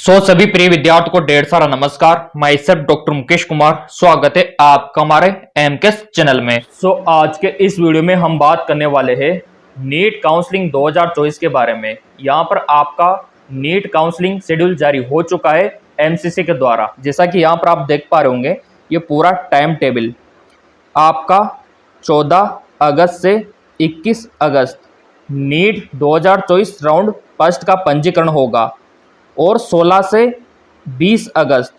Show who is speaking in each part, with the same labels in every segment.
Speaker 1: सभी प्रिय विद्यार्थियों को ढेर सारा नमस्कार। मैं सब डॉक्टर मुकेश कुमार, स्वागत है आपका हमारे एमकेएस चैनल में। आज के इस वीडियो में हम बात करने वाले हैं नीट काउंसलिंग 2024 के बारे में। यहाँ पर आपका नीट काउंसलिंग शेड्यूल जारी हो चुका है एमसीसी के द्वारा। जैसा कि यहाँ पर आप देख पा रहे होंगे, ये पूरा टाइम टेबल आपका 14 अगस्त से 21 अगस्त नीट 2024 राउंड फर्स्ट का पंजीकरण होगा और 16 से 20 अगस्त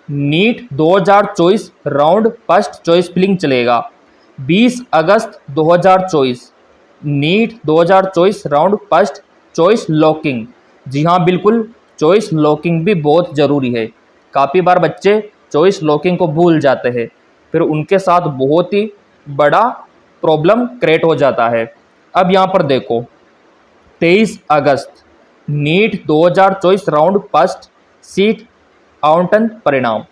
Speaker 1: NEET 2024 round first choice filling चलेगा। 20 अगस्त 2024 NEET 2024 round first choice locking. जी हाँ, बिल्कुल, चॉइस लॉकिंग भी बहुत ज़रूरी है। काफ़ी बार बच्चे चॉइस लॉकिंग को भूल जाते हैं, फिर उनके साथ बहुत ही बड़ा प्रॉब्लम क्रिएट हो जाता है। अब यहाँ पर देखो, 23 अगस्त नीट 2024 राउंड फर्स्ट सीट आवंटन परिणाम,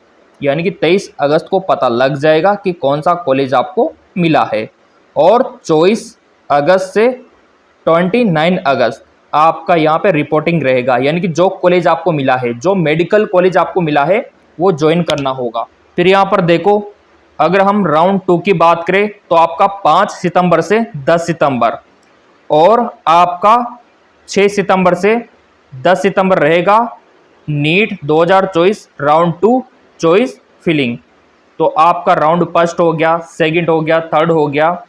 Speaker 1: यानी कि 23 अगस्त को पता लग जाएगा कि कौन सा कॉलेज आपको मिला है। और 24 अगस्त से 29 अगस्त आपका यहाँ पे रिपोर्टिंग रहेगा, यानी कि जो कॉलेज आपको मिला है, जो मेडिकल कॉलेज आपको मिला है, वो ज्वाइन करना होगा। फिर यहाँ पर देखो, अगर हम राउंड 2 की बात करें तो आपका 5 सितंबर से 10 सितंबर और आपका 6 सितंबर से 10 सितंबर रहेगा नीट 2024 राउंड 2 चॉइस फिलिंग। तो आपका राउंड फर्स्ट हो गया, सेकंड हो गया, थर्ड हो गया,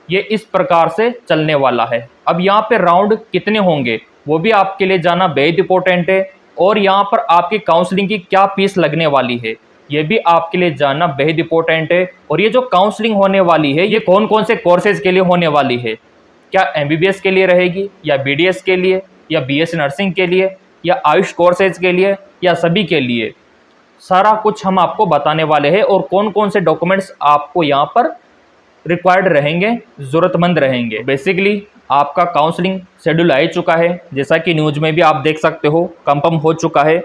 Speaker 1: ये इस प्रकार से चलने वाला है। अब यहाँ पे राउंड कितने होंगे वो भी आपके लिए जानना बेहद इंपॉर्टेंट है, और यहाँ पर आपकी काउंसलिंग की क्या फीस लगने वाली है ये भी आपके लिए जानना बेहद इंपॉर्टेंट है। और ये जो काउंसलिंग होने वाली है, ये कौन कौन से कोर्सेज के लिए होने वाली है, क्या एमबीबीएस के लिए रहेगी, या बीडीएस के लिए, या बीएससी नर्सिंग के लिए, या आयुष कोर्सेज के लिए, या सभी के लिए, सारा कुछ हम आपको बताने वाले हैं। और कौन कौन से डॉक्यूमेंट्स आपको यहाँ पर रिक्वायर्ड रहेंगे, ज़रूरतमंद रहेंगे। बेसिकली आपका काउंसलिंग शेड्यूल आ चुका है, जैसा कि न्यूज में भी आप देख सकते हो, कंफर्म हो चुका है।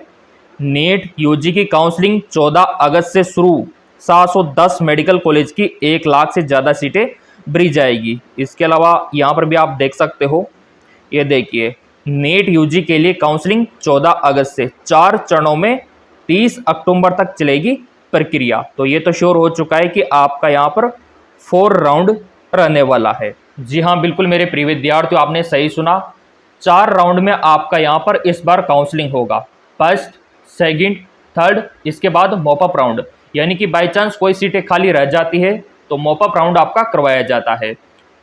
Speaker 1: नीट यूजी की काउंसलिंग 14 अगस्त से शुरू, 710 मेडिकल कॉलेज की 1 लाख से ज़्यादा सीटें भरी जाएगी। इसके अलावा यहाँ पर भी आप देख सकते हो, ये देखिए, नीट यूजी के लिए काउंसलिंग 14 अगस्त से 4 चरणों में 30 अक्टूबर तक चलेगी प्रक्रिया। तो ये तो श्योर हो चुका है कि आपका यहाँ पर 4 राउंड रहने वाला है। जी हाँ, बिल्कुल मेरे प्रिय विद्यार्थियों, आपने सही सुना, 4 राउंड में आपका यहाँ पर इस बार काउंसलिंग होगा। फर्स्ट, सेकंड, थर्ड, इसके बाद मॉपअप राउंड, यानी कि बाई चांस कोई सीटें खाली रह जाती है तो मॉपअप राउंड आपका करवाया जाता है।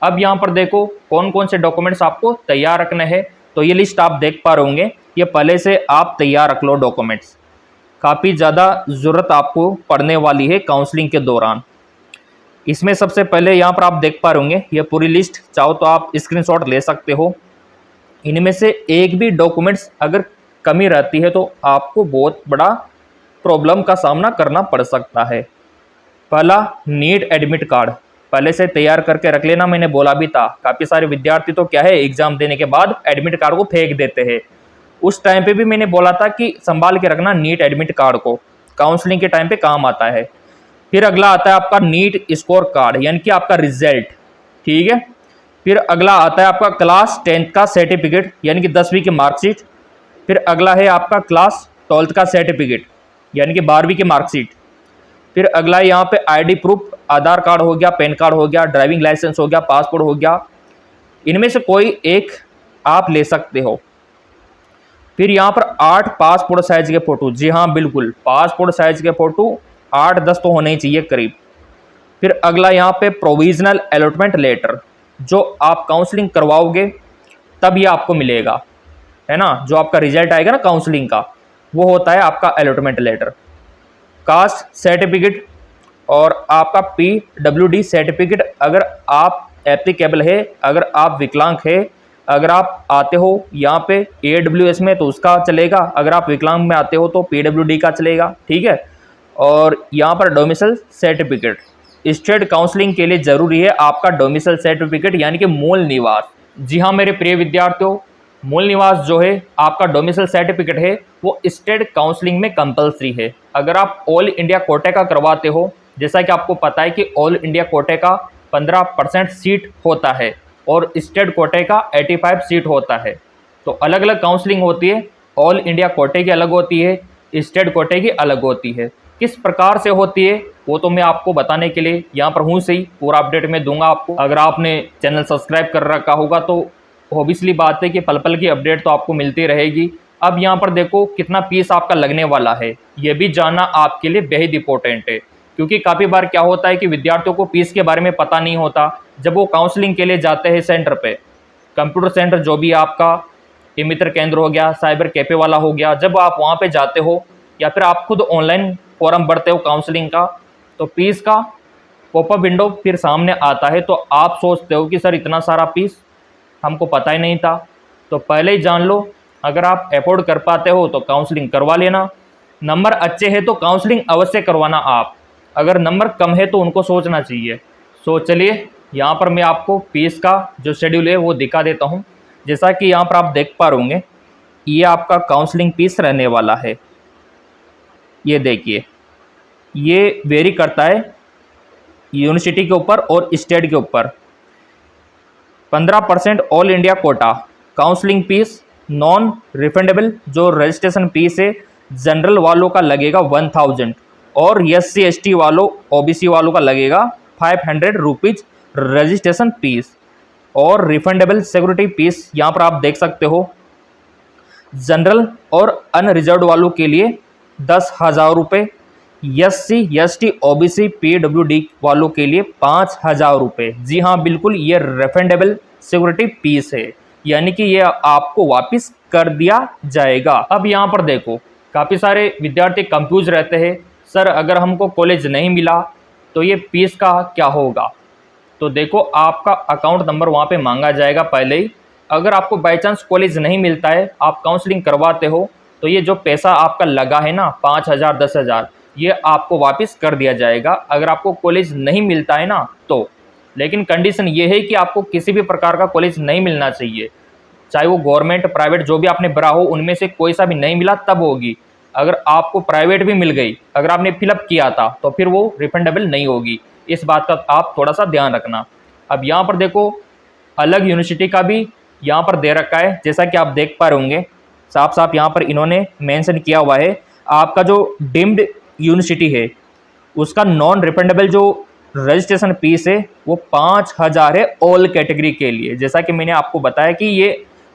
Speaker 1: अब यहाँ पर देखो कौन कौन से डॉक्यूमेंट्स आपको तैयार रखने हैं, तो ये लिस्ट आप देख पा रहे होंगे, ये पहले से आप तैयार रख लो डॉक्यूमेंट्स। काफ़ी ज़्यादा ज़रूरत आपको पड़ने वाली है काउंसलिंग के दौरान। इसमें सबसे पहले यहाँ पर आप देख पा रहे होंगे, ये पूरी लिस्ट, चाहो तो आप स्क्रीनशॉट ले सकते हो। इनमें से एक भी डॉक्यूमेंट्स अगर कमी रहती है तो आपको बहुत बड़ा प्रॉब्लम का सामना करना पड़ सकता है। पहला, नीट एडमिट कार्ड पहले से तैयार करके रख लेना। मैंने बोला भी था, काफ़ी सारे विद्यार्थी तो क्या है, एग्जाम देने के बाद एडमिट कार्ड को फेंक देते हैं। उस टाइम पे भी मैंने बोला था कि संभाल के रखना नीट एडमिट कार्ड को, काउंसलिंग के टाइम पे काम आता है। फिर अगला आता है आपका नीट स्कोर कार्ड, यानी कि आपका रिजल्ट, ठीक है। फिर अगला आता है आपका क्लास 10th का सर्टिफिकेट, यानी कि 10वीं की मार्कशीट। फिर अगला है आपका क्लास 12th का सर्टिफिकेट, यानी कि 12वीं की मार्कशीट। फिर अगला यहाँ पे आईडी प्रूफ, आधार कार्ड हो गया, पैन कार्ड हो गया, ड्राइविंग लाइसेंस हो गया, पासपोर्ट हो गया, इनमें से कोई एक आप ले सकते हो। फिर यहाँ पर 8 पासपोर्ट साइज के फ़ोटो, जी हाँ बिल्कुल, पासपोर्ट साइज के फ़ोटो 8-10 तो होने ही चाहिए करीब। फिर अगला यहाँ पे प्रोविजनल अलॉटमेंट लेटर, जो आप काउंसलिंग करवाओगे तब ये आपको मिलेगा, है ना। जो आपका रिजल्ट आएगा ना काउंसलिंग का, वो होता है आपका अलॉटमेंट लेटर। कास्ट सर्टिफिकेट और आपका PWD सर्टिफिकेट, अगर आप एप्लीकेबल है, अगर आप विकलांग है, अगर आप आते हो यहाँ पे AWS में तो उसका चलेगा, अगर आप विकलांग में आते हो तो PWD का चलेगा, ठीक है। और यहाँ पर डोमिसाइल सर्टिफिकेट, स्टेट काउंसलिंग के लिए ज़रूरी है आपका डोमिसाइल सर्टिफिकेट, यानी कि मूल निवास। जी हाँ मेरे प्रिय विद्यार्थियों, मूल निवास जो है आपका डोमिसाइल सर्टिफिकेट है, वो स्टेट काउंसलिंग में कंपलसरी है। अगर आप ऑल इंडिया कोटे का करवाते हो, जैसा कि आपको पता है कि ऑल इंडिया कोटे का 15% सीट होता है और स्टेट कोटे का 85 सीट होता है, तो अलग अलग काउंसलिंग होती है। ऑल इंडिया कोटे की अलग होती है, स्टेट कोटे की अलग होती है। किस प्रकार से होती है वो तो मैं आपको बताने के लिए यहाँ पर हूँ सही, पूरा अपडेट मैं दूंगा आपको। अगर आपने चैनल सब्सक्राइब कर रखा होगा तो ऑब्वियसली बात है कि पल पल की अपडेट तो आपको मिलती रहेगी। अब यहाँ पर देखो कितना फीस आपका लगने वाला है, ये भी जानना आपके लिए बेहद इंपॉर्टेंट है, क्योंकि काफ़ी बार क्या होता है कि विद्यार्थियों को फीस के बारे में पता नहीं होता। जब वो काउंसलिंग के लिए जाते हैं सेंटर पे, कंप्यूटर सेंटर जो भी आपका ई मित्र केंद्र हो गया, साइबर कैफे वाला हो गया, जब आप वहाँ पे जाते हो या फिर आप खुद ऑनलाइन फॉर्म भरते हो काउंसलिंग का, तो फीस का पॉपअप विंडो फिर सामने आता है। तो आप सोचते हो कि सर इतना सारा फीस हमको पता ही नहीं था। तो पहले ही जान लो, अगर आप अफोर्ड कर पाते हो तो काउंसलिंग करवा लेना। नंबर अच्छे हैं तो काउंसलिंग अवश्य करवाना आप, अगर नंबर कम है तो उनको सोचना चाहिए। सो चलिए यहाँ पर मैं आपको फीस का जो शेड्यूल है वो दिखा देता हूँ। जैसा कि यहाँ पर आप देख पा रहे होंगे, ये आपका काउंसलिंग फीस रहने वाला है। ये देखिए, ये वेरी करता है यूनिवर्सिटी के ऊपर और स्टेट के ऊपर। 15% all India quota counselling fees non refundable, जो रजिस्ट्रेशन फीस है जनरल वालों का लगेगा 1000 और SC ST वालों OBC वालों का लगेगा 500 रुपीज़ रजिस्ट्रेशन फीस। और रिफंडेबल सिक्योरिटी फीस यहाँ पर आप देख सकते हो, जनरल और अनरिजर्व वालों के लिए 10,000 रुपये, SC ST OBC PWD वालों के लिए 5,000 रुपये। जी हाँ, बिल्कुल ये रिफंडेबल सिक्योरिटी फीस है, यानी कि ये आपको वापस कर दिया जाएगा। अब यहाँ पर देखो, काफ़ी सारे विद्यार्थी कंफ्यूज रहते हैं, सर अगर हमको कॉलेज नहीं मिला तो ये फीस का क्या होगा। तो देखो, आपका अकाउंट नंबर वहाँ पे मांगा जाएगा पहले ही। अगर आपको बाई चांस कॉलेज नहीं मिलता है, आप काउंसलिंग करवाते हो, तो ये जो पैसा आपका लगा है ना 5,000 10,000, ये आपको वापस कर दिया जाएगा अगर आपको कॉलेज नहीं मिलता है ना तो। लेकिन कंडीशन ये है कि आपको किसी भी प्रकार का कॉलेज नहीं मिलना चाहिए, चाहे वो गवर्नमेंट प्राइवेट जो भी आपने भरा हो उनमें से कोई सा भी नहीं मिला तब होगी। अगर आपको प्राइवेट भी मिल गई, अगर आपने फिलअप किया था, तो फिर वो रिफंडेबल नहीं होगी। इस बात का आप थोड़ा सा ध्यान रखना। अब यहाँ पर देखो, अलग यूनिवर्सिटी का भी यहाँ पर दे रखा है, जैसा कि आप देख पा रहे होंगे, साफ साफ यहाँ पर इन्होंने मेंशन किया हुआ है। आपका जो डीम्ड यूनिवर्सिटी है उसका नॉन रिफंडेबल जो रजिस्ट्रेशन फीस है वो 5,000 है ऑल कैटेगरी के लिए। जैसा कि मैंने आपको बताया कि ये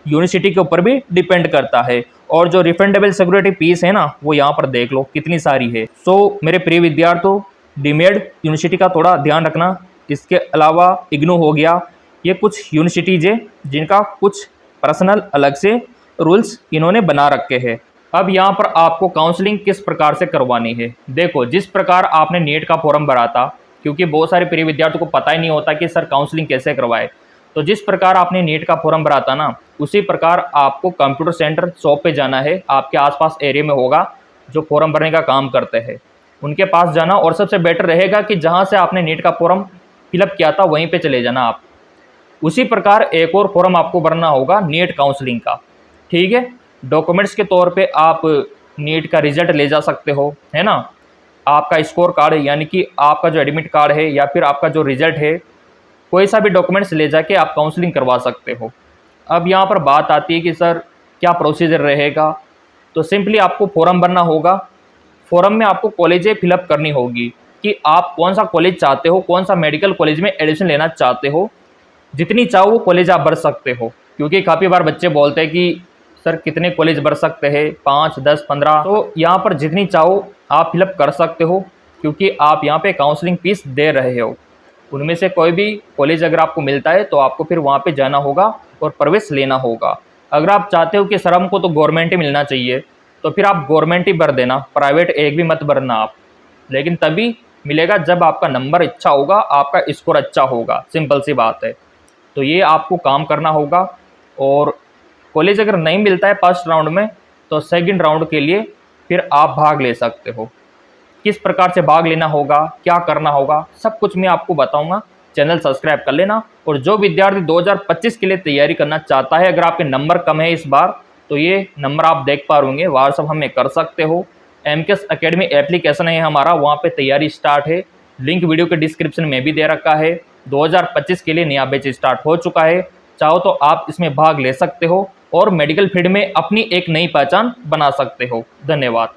Speaker 1: यूनिवर्सिटी के ऊपर भी डिपेंड करता है। और जो रिफंडेबल सिक्योरिटी फीस है ना, वो यहाँ पर देख लो कितनी सारी है। सो मेरे प्रिय विद्यार्थियों, डीमेड यूनिवर्सिटी का थोड़ा ध्यान रखना। इसके अलावा इग्नू हो गया, ये कुछ यूनिवर्सिटीज है जिनका कुछ पर्सनल अलग से रूल्स इन्होंने बना रखे हैं। अब यहाँ पर आपको काउंसलिंग किस प्रकार से करवानी है, देखो जिस प्रकार आपने नीट का फॉर्म भरा था, क्योंकि बहुत सारे प्रिय विद्यार्थियों को पता ही नहीं होता कि सर काउंसलिंग कैसे करवाए, तो जिस प्रकार आपने नीट का फॉर्म भरा था ना, उसी प्रकार आपको कंप्यूटर सेंटर शॉप पे जाना है, आपके आसपास एरिया में होगा जो फॉर्म भरने का काम करते हैं, उनके पास जाना। और सबसे बेटर रहेगा कि जहाँ से आपने नीट का फॉर्म फिलअप किया था वहीं पे चले जाना आप। उसी प्रकार एक और फॉर्म आपको भरना होगा नीट काउंसलिंग का, ठीक है। डॉक्यूमेंट्स के तौर पे आप नीट का रिजल्ट ले जा सकते हो, है ना, आपका स्कोर कार्ड यानी कि आपका जो एडमिट कार्ड है या फिर आपका जो रिजल्ट है, कोई सा भी डॉक्यूमेंट्स ले जाके आप काउंसलिंग करवा सकते हो। अब यहाँ पर बात आती है कि सर क्या प्रोसीजर रहेगा, तो सिंपली आपको फॉर्म भरना होगा। फॉर्म में आपको कॉलेजें फिलअप करनी होगी कि आप कौन सा कॉलेज चाहते हो, कौन सा मेडिकल कॉलेज में एडमिशन लेना चाहते हो। जितनी चाहो वो कॉलेज आप भर सकते हो, क्योंकि काफ़ी बार बच्चे बोलते हैं कि सर कितने कॉलेज भर सकते हैं, 5 10 15। तो यहाँ पर जितनी चाहो आप फिलअप कर सकते हो, क्योंकि आप यहाँ पे काउंसलिंग फीस दे रहे हो। उनमें से कोई भी कॉलेज अगर आपको मिलता है तो आपको फिर वहाँ पे जाना होगा और प्रवेश लेना होगा। अगर आप चाहते हो कि सर हमको तो गवर्नमेंट ही मिलना चाहिए, तो फिर आप गवर्नमेंट ही भर देना, प्राइवेट एक भी मत भरना आप। लेकिन तभी मिलेगा जब आपका नंबर अच्छा होगा, आपका स्कोर अच्छा होगा, सिंपल सी बात है। तो ये आपको काम करना होगा। और कॉलेज अगर नहीं मिलता है फर्स्ट राउंड में, तो सेकंड राउंड के लिए फिर आप भाग ले सकते हो। किस प्रकार से भाग लेना होगा, क्या करना होगा, सब कुछ मैं आपको बताऊंगा। चैनल सब्सक्राइब कर लेना। और जो विद्यार्थी 2025 के लिए तैयारी करना चाहता है, अगर आपके नंबर कम है इस बार, तो ये नंबर आप देख पा रहे होंगे, व्हाट्सअप हमें कर सकते हो। एमकेएस एकेडमी एप्लीकेशन है हमारा, वहाँ पे तैयारी स्टार्ट है, लिंक वीडियो के डिस्क्रिप्शन में भी दे रखा है। 2025 के लिए नया बैच स्टार्ट हो चुका है, चाहो तो आप इसमें भाग ले सकते हो। और मेडिकल फील्ड में अपनी एक नई पहचान बना सकते हो। धन्यवाद।